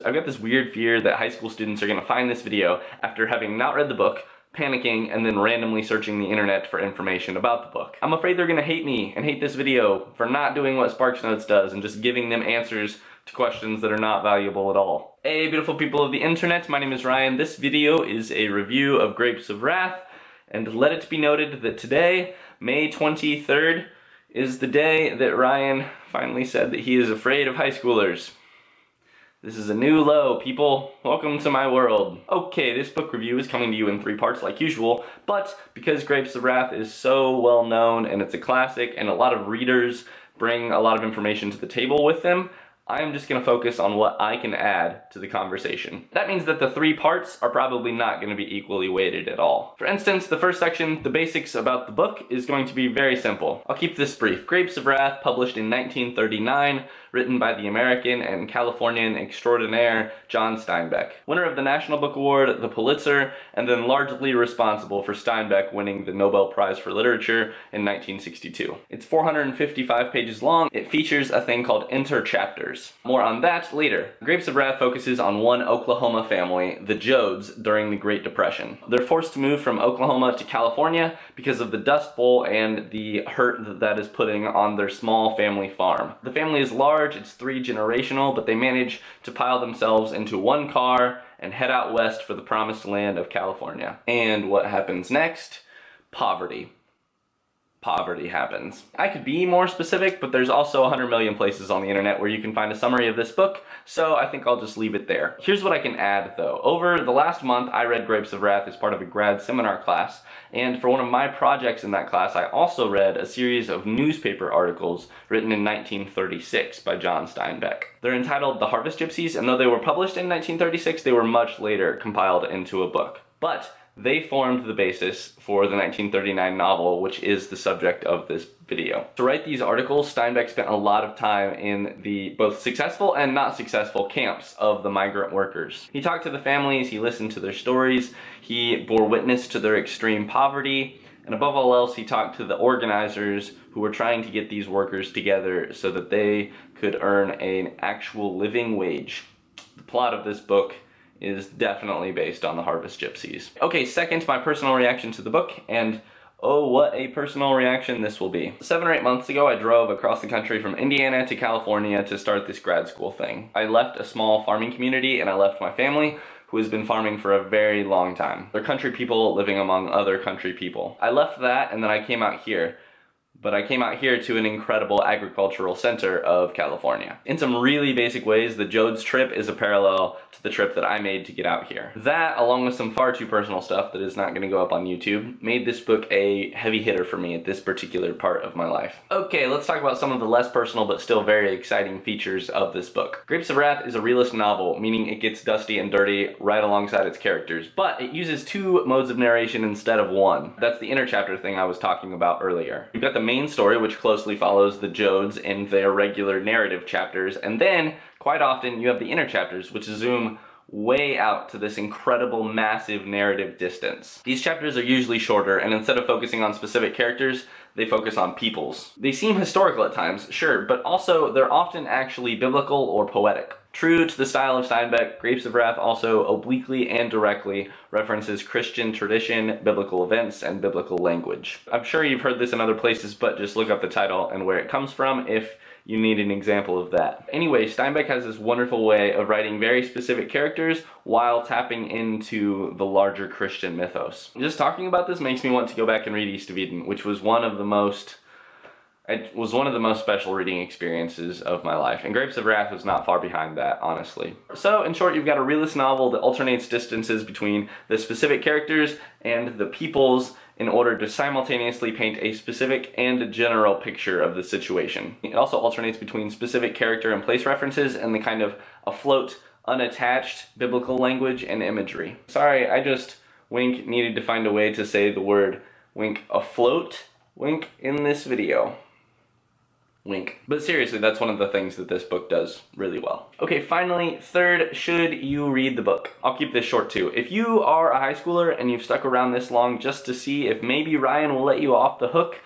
I've got this weird fear that high school students are going to find this video after having not read the book, panicking, and then randomly searching the internet for information about the book. I'm afraid they're going to hate me and hate this video for not doing what SparksNotes does and just giving them answers to questions that are not valuable at all. Hey beautiful people of the internet, my name is Ryan. This video is a review of Grapes of Wrath, and let it be noted that today, May 23rd, is the day that Ryan finally said that he is afraid of high schoolers. This is a new low, people. Welcome to my world. Okay, this book review is coming to you in 3 parts like usual, but because Grapes of Wrath is so well known and it's a classic and a lot of readers bring a lot of information to the table with them, I'm just going to focus on what I can add to the conversation. That means that the 3 parts are probably not going to be equally weighted at all. For instance, the first section, the basics about the book, is going to be very simple. I'll keep this brief. Grapes of Wrath, published in 1939, written by the American and Californian extraordinaire John Steinbeck. Winner of the National Book Award, the Pulitzer, and then largely responsible for Steinbeck winning the Nobel Prize for Literature in 1962. It's 455 pages long. It features a thing called interchapters. More on that later. Grapes of Wrath focuses on one Oklahoma family, the Joads, during the Great Depression. They're forced to move from Oklahoma to California because of the Dust Bowl and the hurt that is putting on their small family farm. The family is large, it's 3-generational, but they manage to pile themselves into one car and head out west for the promised land of California. And what happens next? Poverty. Poverty happens. I could be more specific, but there's also 100 million places on the internet where you can find a summary of this book, so I think I'll just leave it there. Here's what I can add though. Over the last month, I read Grapes of Wrath as part of a grad seminar class, and for one of my projects in that class, I also read a series of newspaper articles written in 1936 by John Steinbeck. They're entitled The Harvest Gypsies, and though they were published in 1936, they were much later compiled into a book. But they formed the basis for the 1939 novel, which is the subject of this video. To write these articles, Steinbeck spent a lot of time in the both successful and not successful camps of the migrant workers. He talked to the families, he listened to their stories, he bore witness to their extreme poverty, and above all else, he talked to the organizers who were trying to get these workers together so that they could earn an actual living wage. The plot of this book is definitely based on the Harvest Gypsies. Okay, second, my personal reaction to the book, and oh, what a personal reaction this will be. 7 or 8 months ago, I drove across the country from Indiana to California to start this grad school thing. I left a small farming community and I left my family, who has been farming for a very long time. They're country people living among other country people. I left that and then I came out here. But I came out here to an incredible agricultural center of California. In some really basic ways, the Jodes trip is a parallel to the trip that I made to get out here. That, along with some far too personal stuff that is not going to go up on YouTube, made this book a heavy hitter for me at this particular part of my life. Okay, let's talk about some of the less personal but still very exciting features of this book. Grapes of Wrath is a realist novel, meaning it gets dusty and dirty right alongside its characters, but it uses 2 modes of narration instead of 1. That's the interchapter thing I was talking about earlier. You've got the main story, which closely follows the Jodes in their regular narrative chapters, and then quite often you have the inner chapters, which zoom way out to this incredible massive narrative distance. These chapters are usually shorter, and instead of focusing on specific characters, they focus on peoples. They seem historical at times, sure, but also they're often actually biblical or poetic. True to the style of Steinbeck, Grapes of Wrath also obliquely and directly references Christian tradition, biblical events, and biblical language. I'm sure you've heard this in other places, but just look up the title and where it comes from if you need an example of that. Anyway, Steinbeck has this wonderful way of writing very specific characters while tapping into the larger Christian mythos. Just talking about this makes me want to go back and read East of Eden, which was one of the most special reading experiences of my life, and Grapes of Wrath was not far behind that, honestly. So, in short, you've got a realist novel that alternates distances between the specific characters and the peoples in order to simultaneously paint a specific and general picture of the situation. It also alternates between specific character and place references and the kind of afloat, unattached biblical language and imagery. Sorry, I just, wink, needed to find a way to say the word wink afloat, wink, in this video. Wink. But seriously, that's one of the things that this book does really well. Okay, finally, third, should you read the book? I'll keep this short too. If you are a high schooler and you've stuck around this long just to see if maybe Ryan will let you off the hook,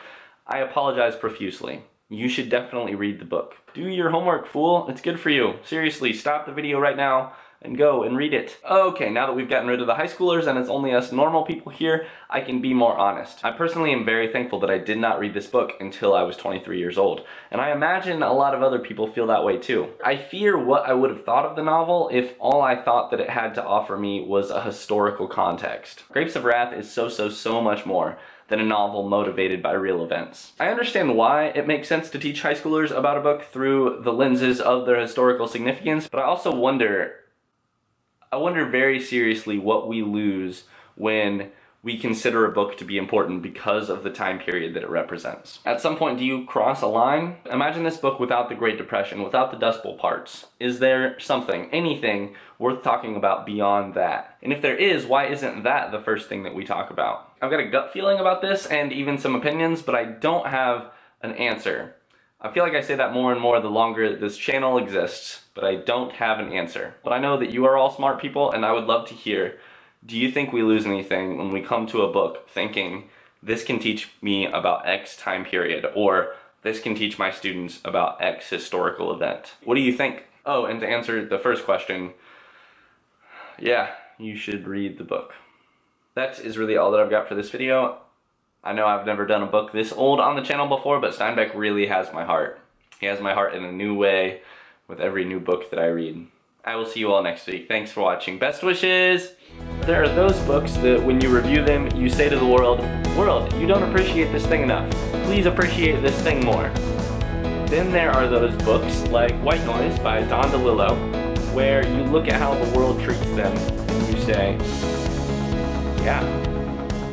I apologize profusely. You should definitely read the book. Do your homework, fool. It's good for you. Seriously, stop the video right now. and go and read it. Okay, now that we've gotten rid of the high schoolers and it's only us normal people here, I can be more honest. I personally am very thankful that I did not read this book until I was 23 years old, and I imagine a lot of other people feel that way too. I fear what I would have thought of the novel if all I thought that it had to offer me was a historical context. Grapes of Wrath is so much more than a novel motivated by real events. I understand why it makes sense to teach high schoolers about a book through the lenses of their historical significance, but I also wonder very seriously what we lose when we consider a book to be important because of the time period that it represents. At some point, do you cross a line? Imagine this book without the Great Depression, without the Dust Bowl parts. Is there something, anything, worth talking about beyond that? And if there is, why isn't that the first thing that we talk about? I've got a gut feeling about this and even some opinions, but I don't have an answer. I feel like I say that more and more the longer this channel exists, but I don't have an answer. But I know that you are all smart people, and I would love to hear, do you think we lose anything when we come to a book thinking, this can teach me about X time period, or this can teach my students about X historical event? What do you think? Oh, and to answer the first question, yeah, you should read the book. That is really all that I've got for this video. I know I've never done a book this old on the channel before, but Steinbeck really has my heart. He has my heart in a new way with every new book that I read. I will see you all next week. Thanks for watching. Best wishes! There are those books that when you review them, you say to the world, you don't appreciate this thing enough. Please appreciate this thing more. Then there are those books like White Noise by Don DeLillo, where you look at how the world treats them and you say, yeah,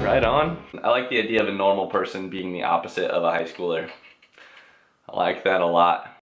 right on. I like the idea of a normal person being the opposite of a high schooler. I like that a lot.